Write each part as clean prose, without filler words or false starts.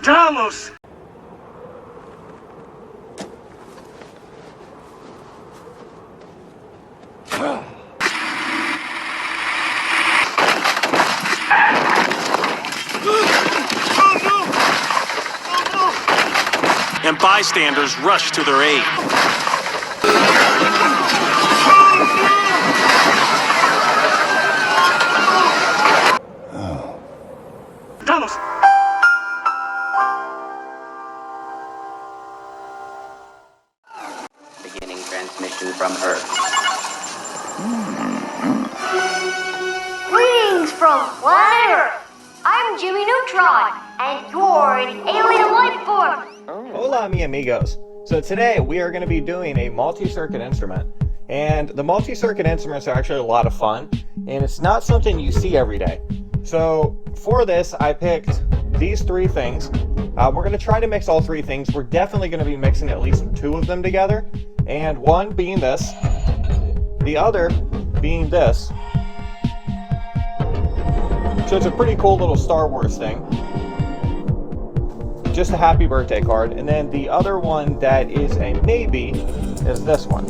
Vamos! And bystanders rush to their aid. Vamos! Beginning transmission from Earth. Greetings from planet Earth. I'm Jimmy Neutron, and you're an alien life form. Hola, mi amigos. So today we are going to be doing a multi-circuit instrument. And the multi-circuit instruments are actually a lot of fun, and it's not something you see every day. So for this, I picked these three things. We're going to try to mix all three things. We're definitely going to be mixing at least two of them together. And one being this, the other being this. So it's a pretty cool little Star Wars thing. Just a happy birthday card. And then the other one that is a maybe is this one.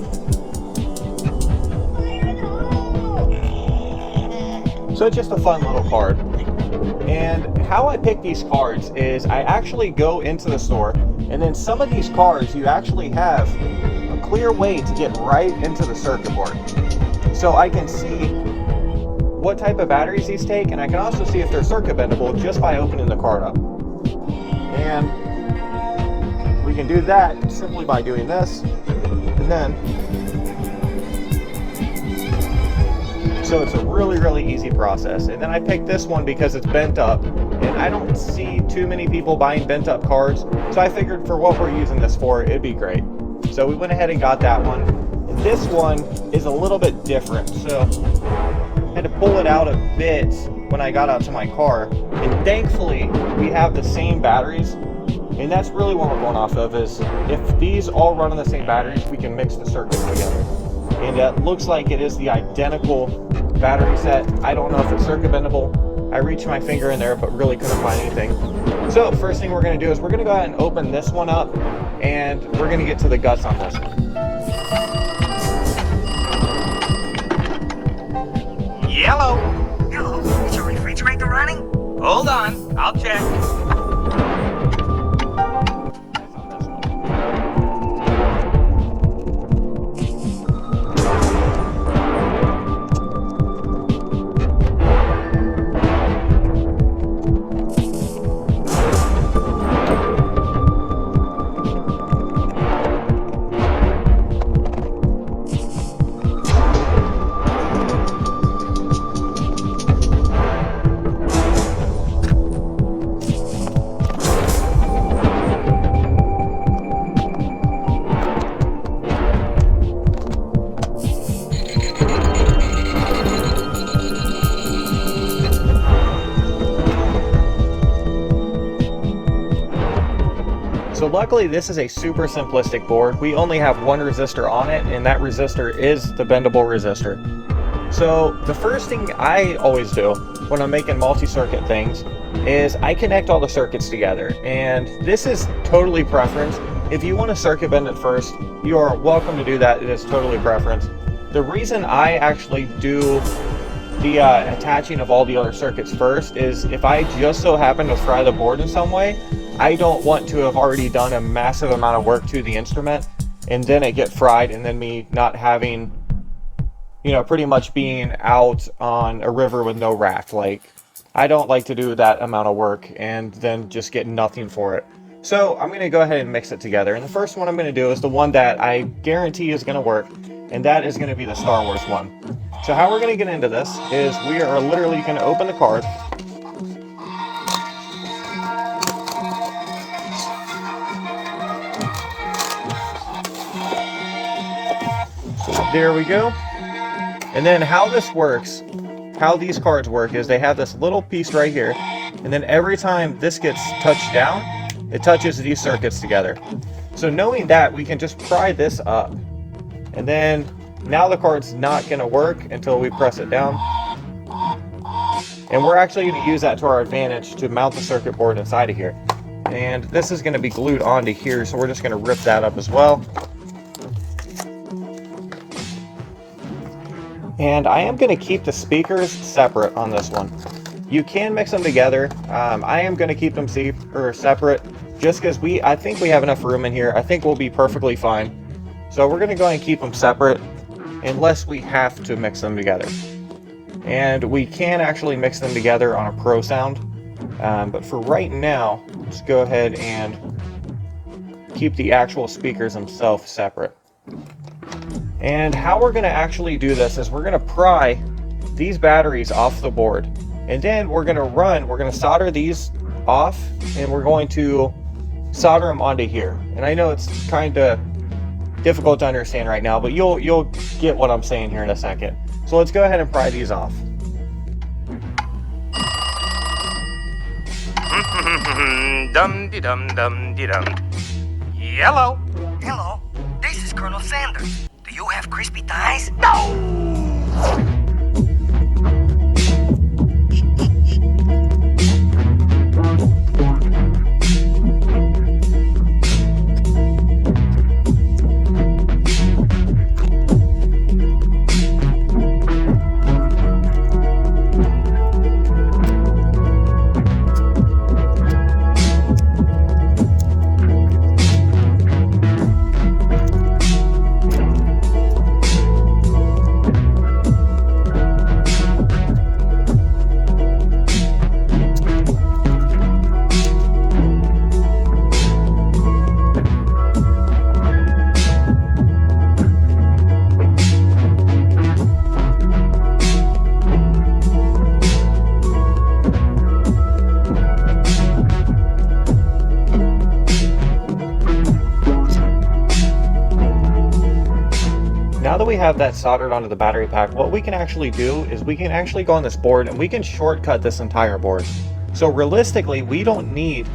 So it's just a fun little card. And how I pick these cards is I actually go into the store, and then some of these cards you actually have a clear way to get right into the circuit board. So I can see what type of batteries these take, and I can also see if they're circuit bendable just by opening the card up. And we can do that simply by doing this, and then so it's a really easy process. And then I picked this one because it's bent up, and I don't see too many people buying bent up cards, so I figured for what we're using this for, it'd be great. So we went ahead and got that one. And this one is a little bit different, so I had to pull it out a bit when I got out to my car, and thankfully we have the same batteries, and that's really what we're going off of. Is if these all run on the same batteries, we can mix the circuits together. And it looks like it is the identical battery set. I don't know if it's circuit bendable. I reached my finger in there but really couldn't find anything. So first thing we're going to do is we're going to go ahead and open this one up, and we're going to get to the guts on this one. Yellow! Yellow? Is your refrigerator running? Hold on, I'll check. So luckily this is a super simplistic board. We only have one resistor on it, and that resistor is the bendable resistor. So the first thing I always do when I'm making multi-circuit things is I connect all the circuits together, and this is totally preference. If you want to circuit bend it first, you are welcome to do that. It is totally preference. The reason I actually do the attaching of all the other circuits first is if I just so happen to fry the board in some way, I don't want to have already done a massive amount of work to the instrument and then it get fried, and then me not having, you know, pretty much being out on a river with no raft. Like, I don't like to do that amount of work and then just get nothing for it. So I'm going to go ahead and mix it together. And the first one I'm going to do is the one that I guarantee is going to work, and that is going to be the Star Wars one. So how we're going to get into this is we are literally going to open the card. There we go. And then how this works, how these cards work, is they have this little piece right here, and then every time this gets touched down, it touches these circuits together. So knowing that, we can just pry this up, and then now the card's not going to work until we press it down. And we're actually going to use that to our advantage to mount the circuit board inside of here. And this is going to be glued onto here, so we're just going to rip that up as well. And I am going to keep the speakers separate on this one. You can mix them together. I am going to keep them separate just because I think we have enough room in here. I think we'll be perfectly fine. So we're going to go ahead and keep them separate unless we have to mix them together. And we can actually mix them together on a Pro Sound. But for right now, let's go ahead and keep the actual speakers themselves separate. And how we're going to actually do this is we're going to pry these batteries off the board. And then we're going to solder these off, and we're going to solder them onto here. And I know it's kind of difficult to understand right now, but you'll get what I'm saying here in a second. So let's go ahead and pry these off. Dum-de-dum-dum-de-dum. Hello. Hello, this is Colonel Sanders. Do you have crispy thighs? No! Now that we have that soldered onto the battery pack, what we can actually do is we can actually go on this board and we can shortcut this entire board. So realistically, we don't need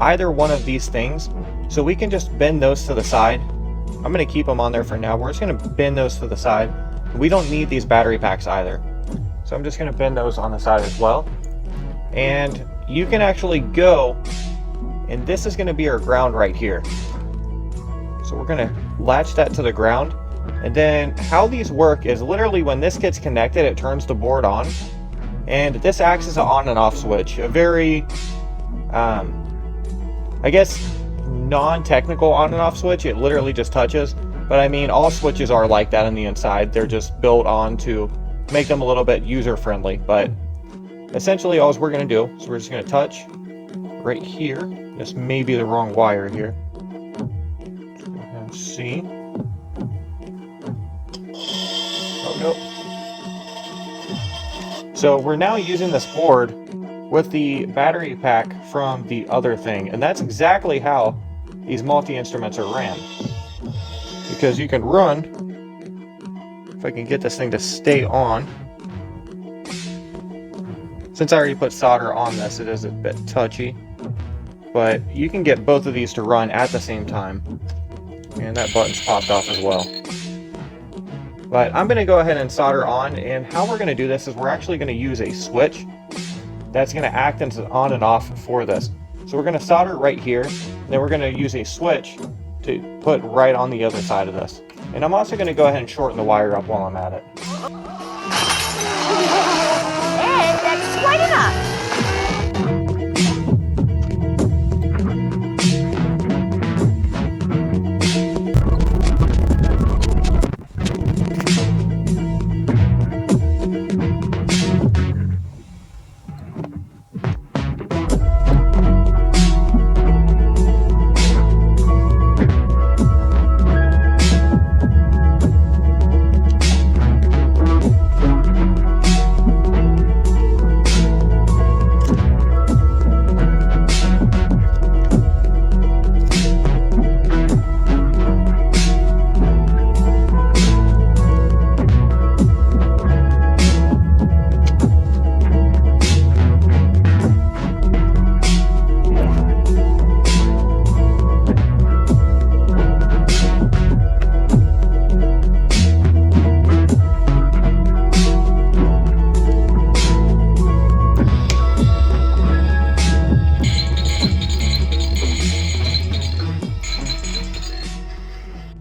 either one of these things. So we can just bend those to the side. I'm going to keep them on there for now. We're just going to bend those to the side. We don't need these battery packs either. So I'm just going to bend those on the side as well. And you can actually go, and this is going to be our ground right here. So we're going to latch that to the ground. And then how these work is literally when this gets connected, it turns the board on. And this acts as an on and off switch. A very, I guess, non-technical on and off switch. It literally just touches. But I mean, all switches are like that on the inside. They're just built on to make them a little bit user-friendly. But essentially all we're going to do is we're just going to touch right here. This may be the wrong wire here. Let's go ahead and see. Oh, nope. So we're now using this board with the battery pack from the other thing, and that's exactly how these multi-instruments are ran. Because you can run, if I can get this thing to stay on. Since I already put solder on this, it is a bit touchy. But you can get both of these to run at the same time. And that button's popped off as well. But I'm going to go ahead and solder on, and how we're going to do this is we're actually going to use a switch that's going to act as on and off for this. So we're going to solder right here, and then we're going to use a switch to put right on the other side of this. And I'm also going to go ahead and shorten the wire up while I'm at it. And that's quite enough.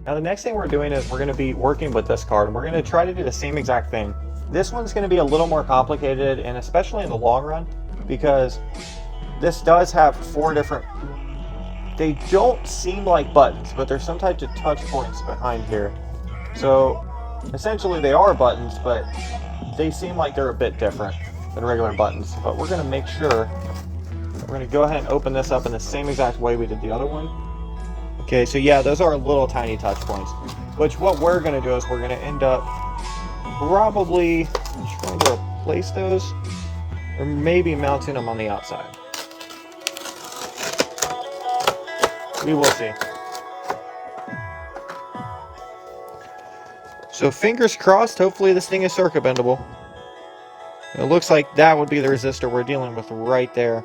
Now the next thing we're doing is we're going to be working with this card, and we're going to try to do the same exact thing. This one's going to be a little more complicated, and especially in the long run, because this does have 4 different, they don't seem like buttons, but there's some types of touch points behind here. So essentially they are buttons, but they seem like they're a bit different than regular buttons. But we're going to make sure, we're going to go ahead and open this up in the same exact way we did the other one. Okay, so yeah, those are little tiny touch points, which what we're going to do is we're going to end up probably trying to replace those, or maybe mounting them on the outside. We will see. So fingers crossed, hopefully this thing is circuit bendable. It looks like that would be the resistor we're dealing with right there.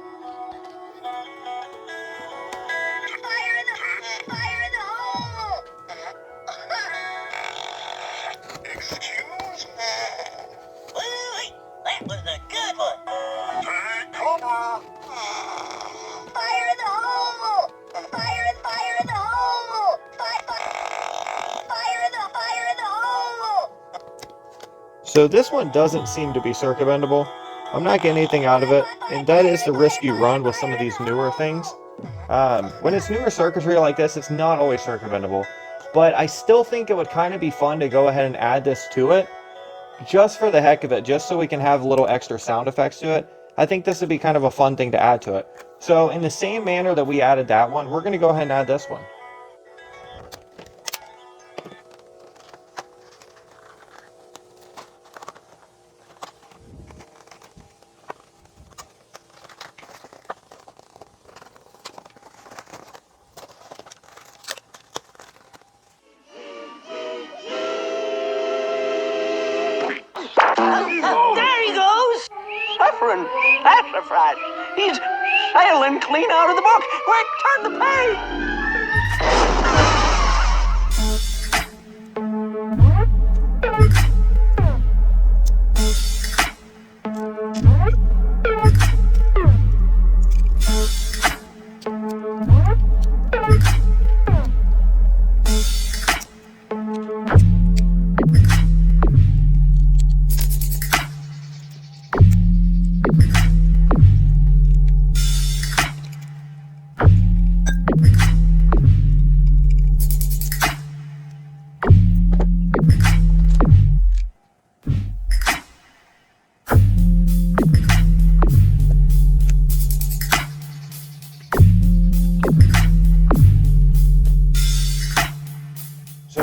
So this one doesn't seem to be circuit bendable. I'm not getting anything out of it, and that is the risk you run with some of these newer things. When it's newer circuitry like this, it's not always circuit bendable. But I still think it would kind of be fun to go ahead and add this to it, just for the heck of it, just so we can have a little extra sound effects to it. I think this would be kind of a fun thing to add to it. So in the same manner that we added that one, we're going to go ahead and add this one. There he goes! Suffering sassafras. He's sailing clean out of the book. Quick, turn the page!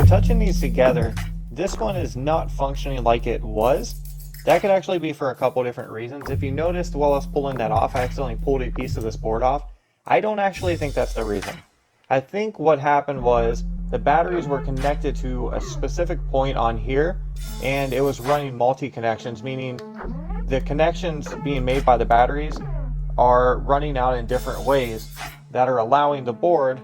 Touching these together, this one is not functioning like it was. That could actually be for a couple different reasons. If you noticed while I was pulling that off, I accidentally pulled a piece of this board off. I don't actually think that's the reason. I think what happened was the batteries were connected to a specific point on here, and it was running multi-connections, meaning the connections being made by the batteries are running out in different ways that are allowing the board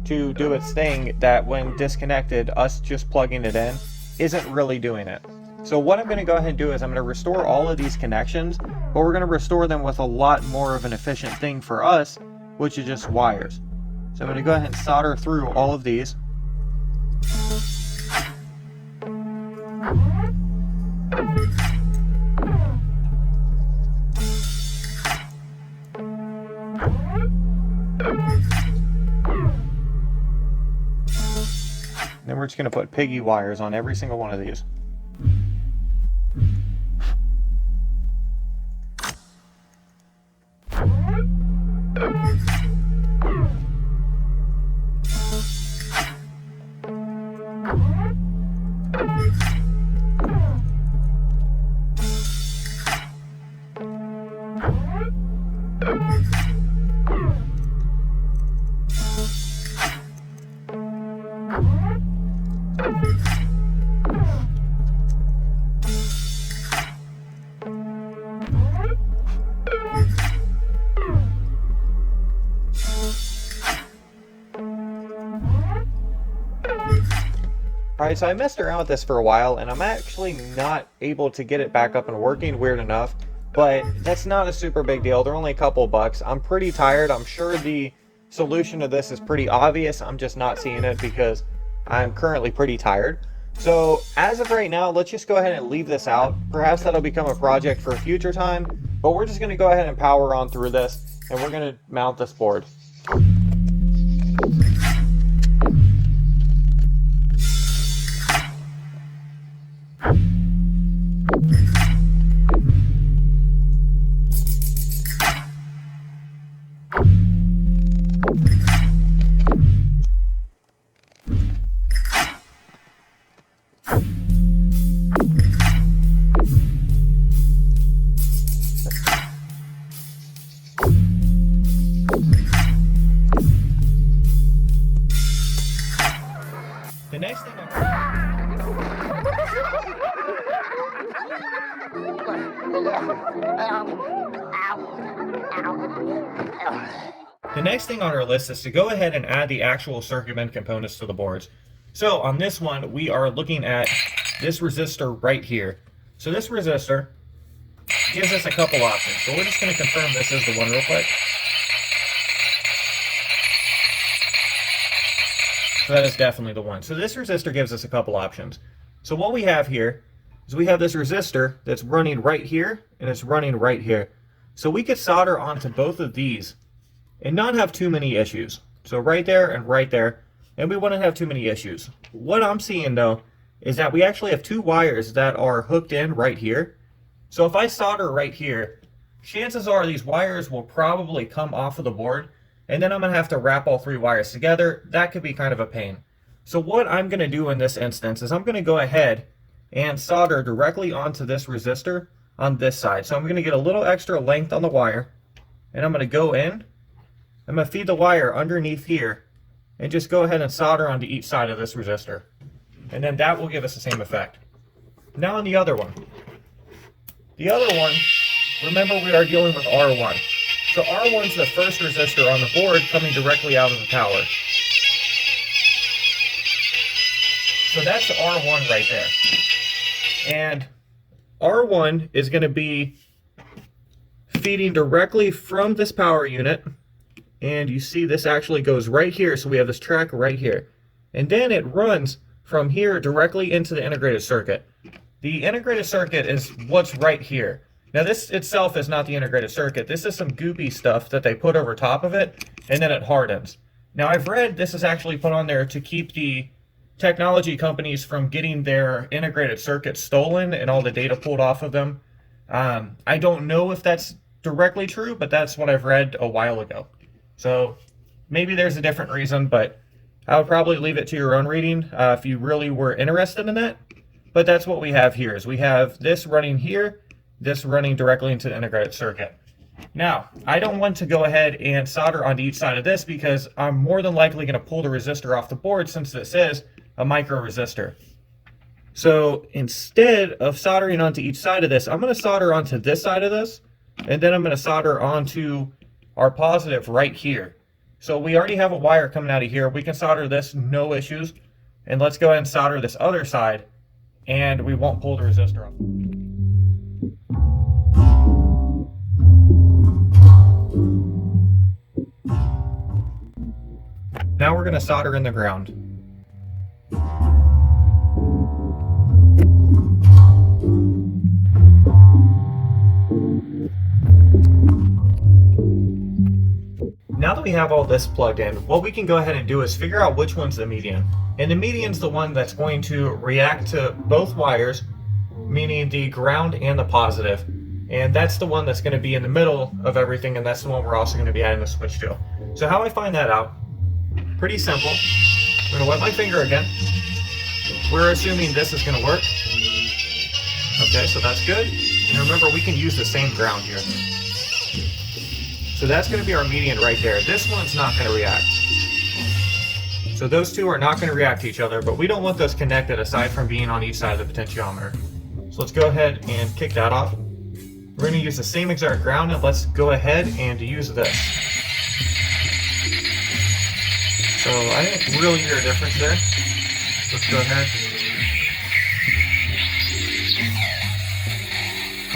to do its thing that when disconnected, us just plugging it in isn't really doing it. So what I'm going to go ahead and do is I'm going to restore all of these connections, but we're going to restore them with a lot more of an efficient thing for us, which is just wires. So I'm going to go ahead and solder through all of these. Then we're just going to put piggy wires on every single one of these. Alright, so I messed around with this for a while, and I'm actually not able to get it back up and working, weird enough, but that's not a super big deal. They're only a couple bucks. I'm pretty tired. I'm sure the solution to this is pretty obvious. I'm just not seeing it because I'm currently pretty tired. So as of right now, let's just go ahead and leave this out. Perhaps that'll become a project for a future time, but we're just going to go ahead and power on through this, and we're going to mount this board. The next thing on our list is to go ahead and add the actual circuit bend components to the boards. So on this one, we are looking at this resistor right here. So this resistor gives us a couple options. So we're just going to confirm this is the one real quick. So that is definitely the one. So this resistor gives us a couple options. So what we have here is we have this resistor that's running right here and it's running right here. So we could solder onto both of these and not have too many issues. So right there and right there, and we wouldn't have too many issues. What I'm seeing though is that we actually have two wires that are hooked in right here. So if I solder right here, chances are these wires will probably come off of the board, and then I'm going to have to wrap all three wires together. That could be kind of a pain. So what I'm going to do in this instance is I'm going to go ahead and solder directly onto this resistor on this side. So I'm going to get a little extra length on the wire, and I'm going to go in. I'm going to feed the wire underneath here, and just go ahead and solder onto each side of this resistor. And then that will give us the same effect. Now on the other one. The other one, remember we are dealing with R1. So R1's the first resistor on the board coming directly out of the power. So that's the R1 right there. And R1 is going to be feeding directly from this power unit. And you see this actually goes right here. So we have this track right here. And then it runs from here directly into the integrated circuit. The integrated circuit is what's right here. Now this itself is not the integrated circuit. This is some goopy stuff that they put over top of it, and then it hardens. Now I've read this is actually put on there to keep the technology companies from getting their integrated circuits stolen and all the data pulled off of them. I don't know if that's directly true, but that's what I've read a while ago. So maybe there's a different reason, but I would probably leave it to your own reading if you really were interested in that. But that's what we have here, is we have this running here, this running directly into the integrated circuit. Now, I don't want to go ahead and solder onto each side of this because I'm more than likely going to pull the resistor off the board since this is a micro resistor. So instead of soldering onto each side of this, I'm going to solder onto this side of this, and then I'm going to solder onto our positive right here. So we already have a wire coming out of here. We can solder this, no issues. And let's go ahead and solder this other side, and we won't pull the resistor off. Now we're going to solder in the ground. Now that we have all this plugged in, what we can go ahead and do is figure out which one's the median. And the median's the one that's going to react to both wires, meaning the ground and the positive. And that's the one that's going to be in the middle of everything, and that's the one we're also going to be adding the switch to. So how I find that out? Pretty simple. I'm going to wet my finger again. We're assuming this is going to work. Okay, so that's good. And remember, we can use the same ground here. So that's going to be our median right there. This one's not going to react. So those two are not going to react to each other, but we don't want those connected aside from being on each side of the potentiometer. So let's go ahead and kick that off. We're going to use the same exact ground, and let's go ahead and use this. So I didn't really hear a difference there. Let's go ahead.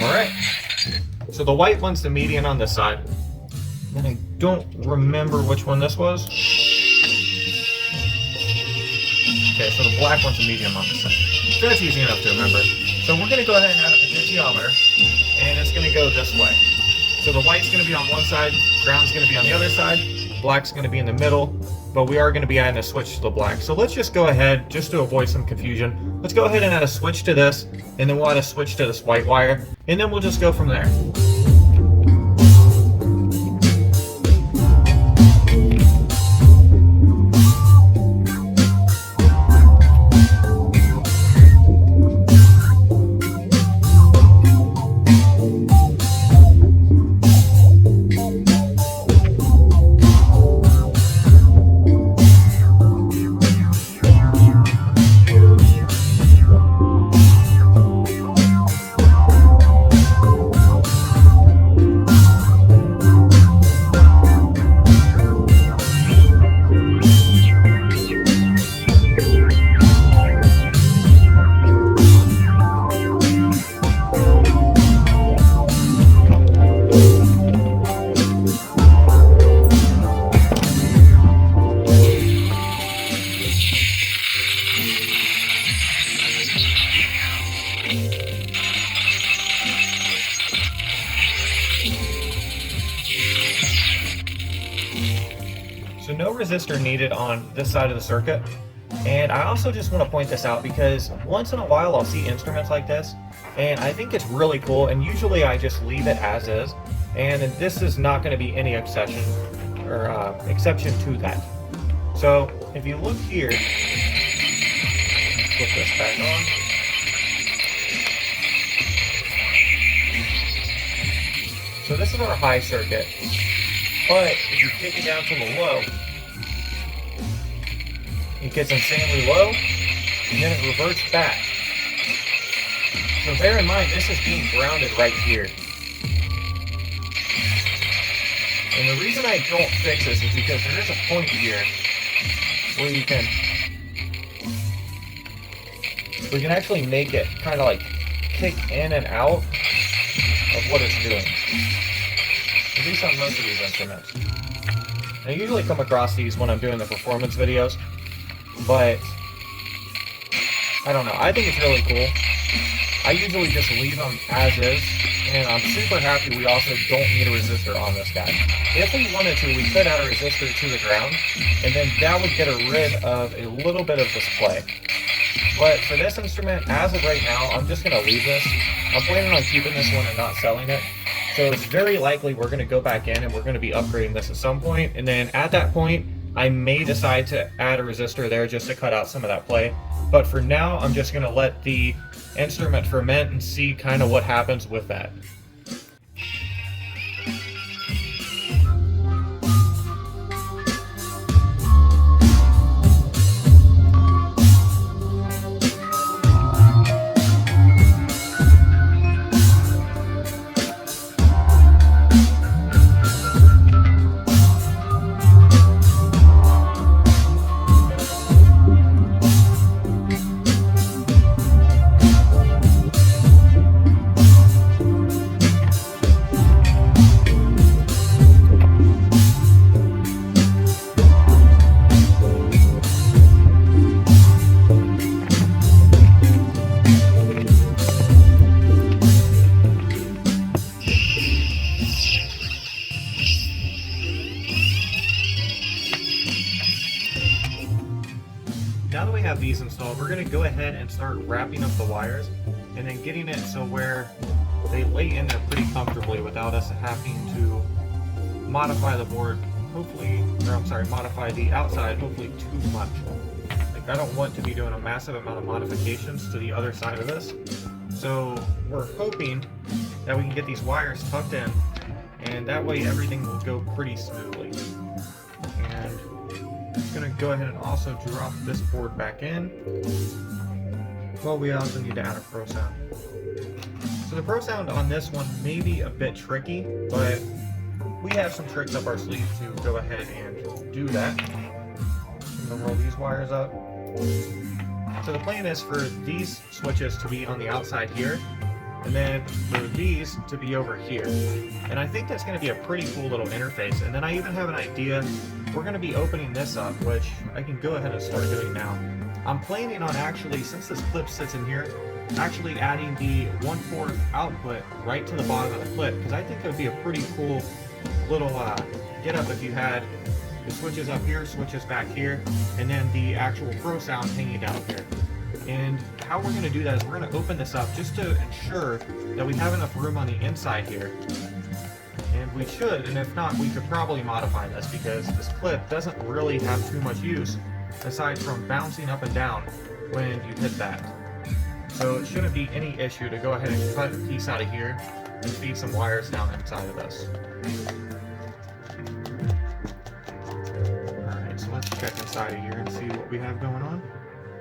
Alright. So the white one's the median on this side. And I don't remember which one this was. Okay, Okay, so the black one's a medium opposite. So that's easy enough to remember. So we're going to go ahead and add a potentiometer, and it's going to go this way. So the white's going to be on one side, ground's going to be on the other side, black's going to be in the middle, but we are going to be adding a switch to the black. So let's just go ahead, just to avoid some confusion, let's go ahead and add a switch to this, and then we'll add a switch to this white wire, and then we'll just go from there. So no resistor needed on this side of the circuit. And I also just want to point this out because once in a while I'll see instruments like this, and I think it's really cool, and usually I just leave it as is, and this is not going to be any exception to that. So if you look here, put this back on. So this is our high circuit, but if you take it down to the low, it gets insanely low, and then it reverts back. So bear in mind, this is being grounded right here. And the reason I don't fix this is because there is a point here where you can actually make it kind of like kick in and out of what it's doing. At least on most of these instruments. And I usually come across these when I'm doing the performance videos, but I don't know, I think it's really cool. I usually just leave them as is, and I'm super happy we also don't need a resistor on this guy. If we wanted to, we could add a resistor to the ground, and then that would get rid of a little bit of display. But for this instrument, as of right now, I'm just going to leave this. I'm planning on keeping this one and not selling it. So it's very likely we're going to go back in and we're going to be upgrading this at some point, and then at that point, I may decide to add a resistor there just to cut out some of that play. But for now, I'm just going to let the instrument ferment and see kind of what happens with that. Now that we have these installed, we're going to go ahead and start wrapping up the wires and then getting it so where they lay in there pretty comfortably without us having to modify the board, modify the outside hopefully too much. Like, I don't want to be doing a massive amount of modifications to the other side of this. So we're hoping that we can get these wires tucked in, and that way everything will go pretty smoothly. And I'm going to go ahead and also drop this board back in. Well, we also need to add a pro sound. So the pro sound on this one may be a bit tricky, but we have some tricks up our sleeve to go ahead and do that. I'm going to roll these wires up. So the plan is for these switches to be on the outside here, and then for these to be over here. And I think that's going to be a pretty cool little interface. And then I even have an idea. We're going to be opening this up, which I can go ahead and start doing now. I'm planning on actually, since this clip sits in here, actually adding the 1/4 output right to the bottom of the clip, because I think it would be a pretty cool little get up if you had the switches up here, switches back here, and then the actual Pro sound hanging down here. And how we're going to do that is we're going to open this up just to ensure that we have enough room on the inside here. And we should, and if not, we could probably modify this, because this clip doesn't really have too much use aside from bouncing up and down when you hit that. So it shouldn't be any issue to go ahead and cut a piece out of here and feed some wires down inside of this. Alright, so let's check inside of here and see what we have going on.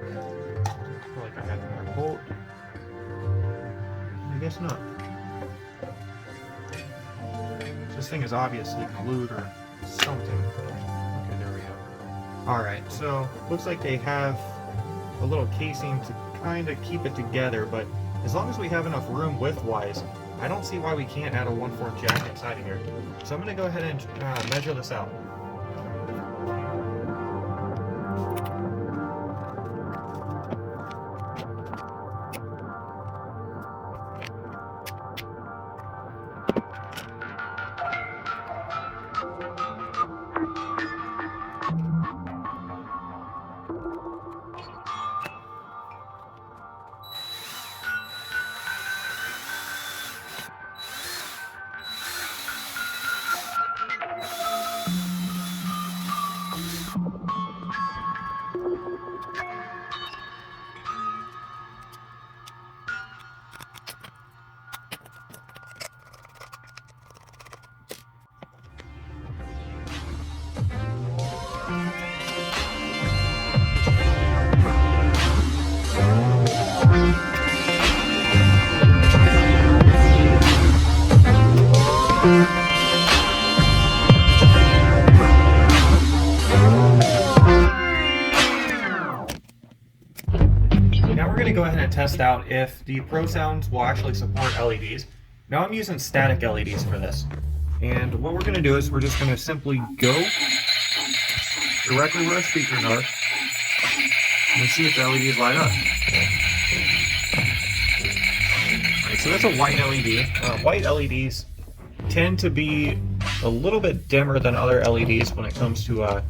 I feel like I had another bolt. I guess not. This thing is obviously glued or something. Okay, there we go. Alright, so looks like they have a little casing to kind of keep it together, but as long as we have enough room width-wise, I don't see why we can't add a 1/4 jack inside of here. So I'm going to go ahead and measure this out. Go ahead and test out if the Pro Sounds will actually support LEDs. Now I'm using static LEDs for this, and what we're going to do is we're just going to simply go directly where our speakers are and see if the LEDs light up. Alright, so that's a white LED. White LEDs tend to be a little bit dimmer than other LEDs when it comes to,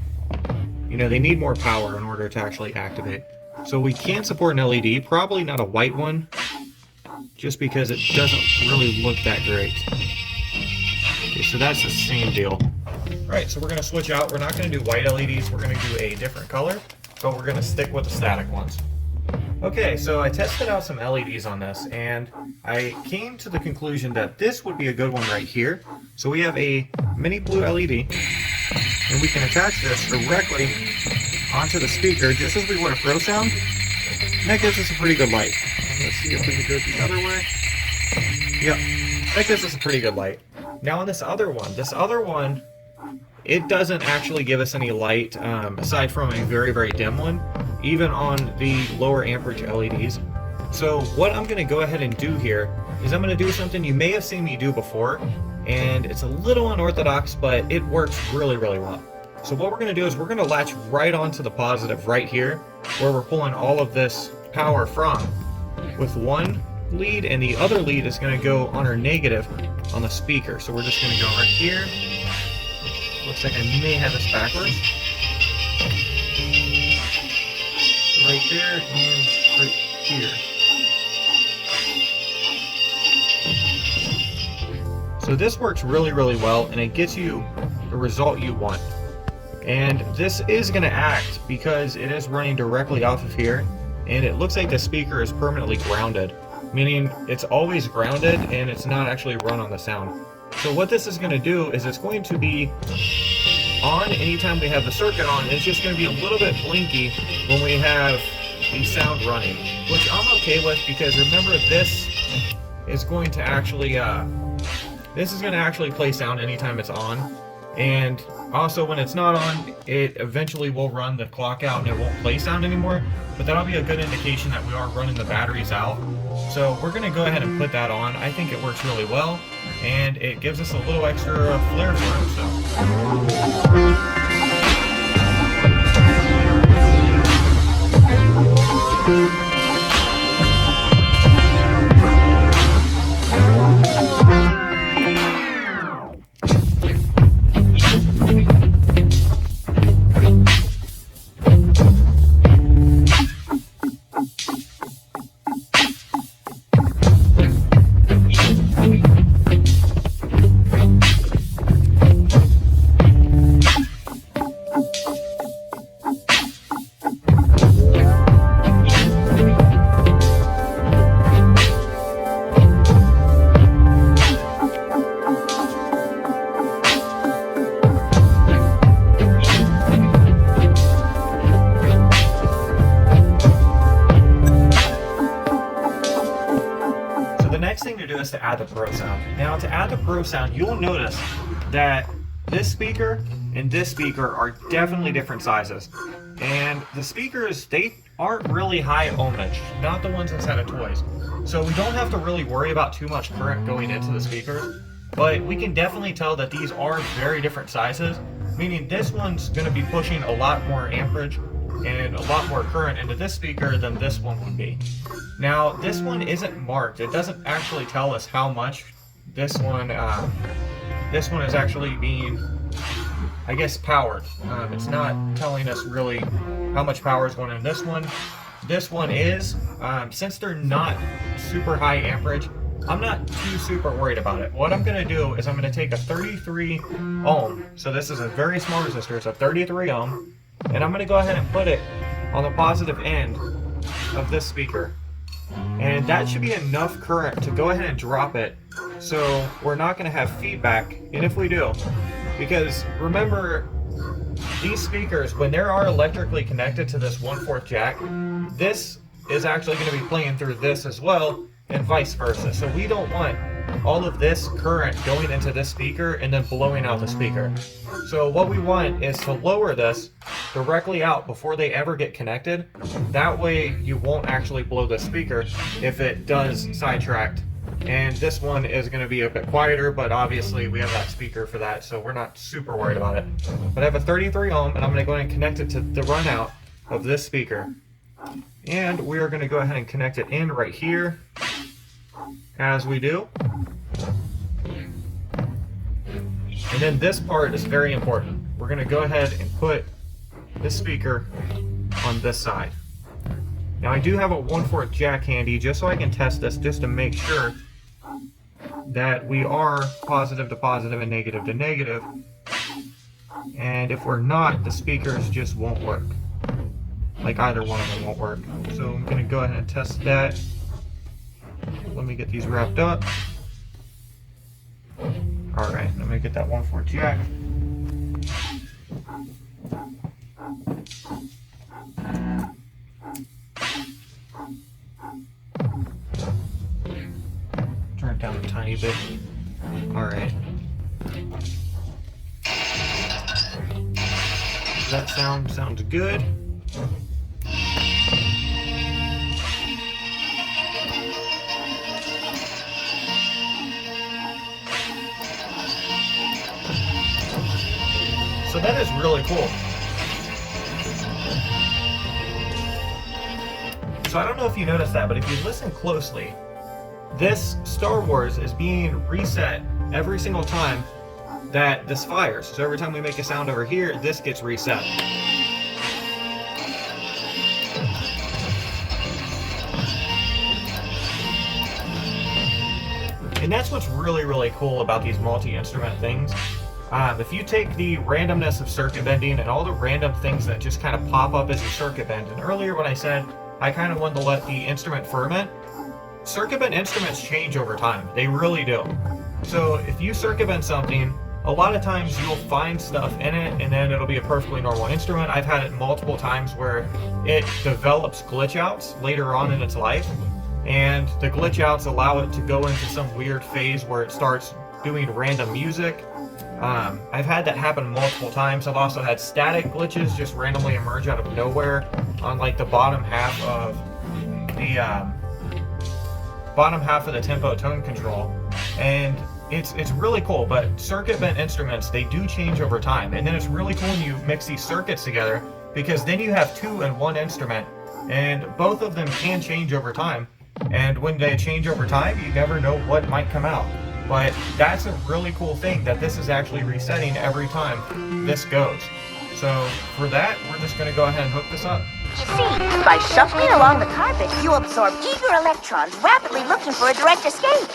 you know, they need more power in order to actually activate. So we can support an LED, probably not a white one, just because it doesn't really look that great. Okay, so that's the same deal. Alright, so we're going to switch out. We're not going to do white LEDs, we're going to do a different color, but we're going to stick with the static ones. Okay, so I tested out some LEDs on this, and I came to the conclusion that this would be a good one right here. So we have a mini blue LED, and we can attach this directly onto the speaker, just as we would a Pro Sound, and that gives us a pretty good light. Let's see if we can do it the other way. Yep, that gives us a pretty good light. Now on this other one, it doesn't actually give us any light, aside from a very, very dim one, even on the lower amperage LEDs. So what I'm going to go ahead and do here is I'm going to do something you may have seen me do before, and it's a little unorthodox, but it works really, really well. So what we're going to do is we're going to latch right onto the positive right here, where we're pulling all of this power from, with one lead, and the other lead is going to go on our negative on the speaker. So we're just going to go right here. Looks like I may have this backwards. Right there and right here. So this works really, really well, and it gets you the result you want. And this is going to act because it is running directly off of here, and it looks like the speaker is permanently grounded, meaning it's always grounded and it's not actually run on the sound. So what this is going to do is it's going to be on anytime we have the circuit on. It's just going to be a little bit blinky when we have the sound running, which I'm okay with, because remember, this is going to actually play sound anytime it's on. And also when it's not on, it eventually will run the clock out and it won't play sound anymore, but that'll be a good indication that we are running the batteries out. So we're going to go ahead and put that on. I think it works really well, and it gives us a little extra flair for it. So to add the Pro sound. Now to add the Pro sound, you'll notice that this speaker and this speaker are definitely different sizes. And the speakers, they aren't really high ohmage, not the ones inside of toys. So we don't have to really worry about too much current going into the speakers, but we can definitely tell that these are very different sizes, meaning this one's going to be pushing a lot more amperage and a lot more current into this speaker than this one would be. Now, this one isn't marked. It doesn't actually tell us how much this one is actually being, I guess, powered. It's not telling us really how much power is going in this one. This one is, since they're not super high amperage, I'm not too super worried about it. What I'm going to do is I'm going to take a 33 ohm. So this is a very small resistor. It's a 33 ohm. And I'm going to go ahead and put it on the positive end of this speaker. And that should be enough current to go ahead and drop it so we're not going to have feedback. And if we do, because remember, these speakers, when they are electrically connected to this 1/4 jack, this is actually going to be playing through this as well, and vice versa. So we don't want all of this current going into this speaker and then blowing out the speaker. So what we want is to lower this directly out before they ever get connected. That way you won't actually blow the speaker if it does sidetrack. And this one is going to be a bit quieter, but obviously we have that speaker for that, so we're not super worried about it. But I have a 33 ohm, and I'm going to go ahead and connect it to the run out of this speaker. And we are going to go ahead and connect it in right here, as we do. And then this part is very important. We're going to go ahead and put this speaker on this side. Now I do have a 1/4 jack handy just so I can test this, just to make sure that we are positive to positive and negative to negative. And if we're not, the speakers just won't work. Like either one of them won't work. So I'm going to go ahead and test that. Let me get these wrapped up. Alright, I'm going to get that 1/4 jack. Turn it down a tiny bit. Alright. That sounds good. So that is really cool. So I don't know if you noticed that, but if you listen closely, this Star Wars is being reset every single time that this fires. So every time we make a sound over here, this gets reset. And that's what's really, really cool about these multi-instrument things. If you take the randomness of circuit bending and all the random things that just kind of pop up as you circuit bend, and earlier when I said I kind of wanted to let the instrument ferment, circuit bend instruments change over time. They really do. So if you circuit bend something, a lot of times you'll find stuff in it and then it'll be a perfectly normal instrument. I've had it multiple times where it develops glitch outs later on in its life, and the glitch outs allow it to go into some weird phase where it starts doing random music. I've had that happen multiple times. I've also had static glitches just randomly emerge out of nowhere on like the bottom half of the tempo tone control, and it's really cool. But circuit bent instruments, they do change over time, and then it's really cool when you mix these circuits together, because then you have two in one instrument, and both of them can change over time. And when they change over time, you never know what might come out. But that's a really cool thing, that this is actually resetting every time this goes. So for that, we're just going to go ahead and hook this up. You see, by shuffling along the carpet, you absorb eager electrons rapidly looking for a direct escape.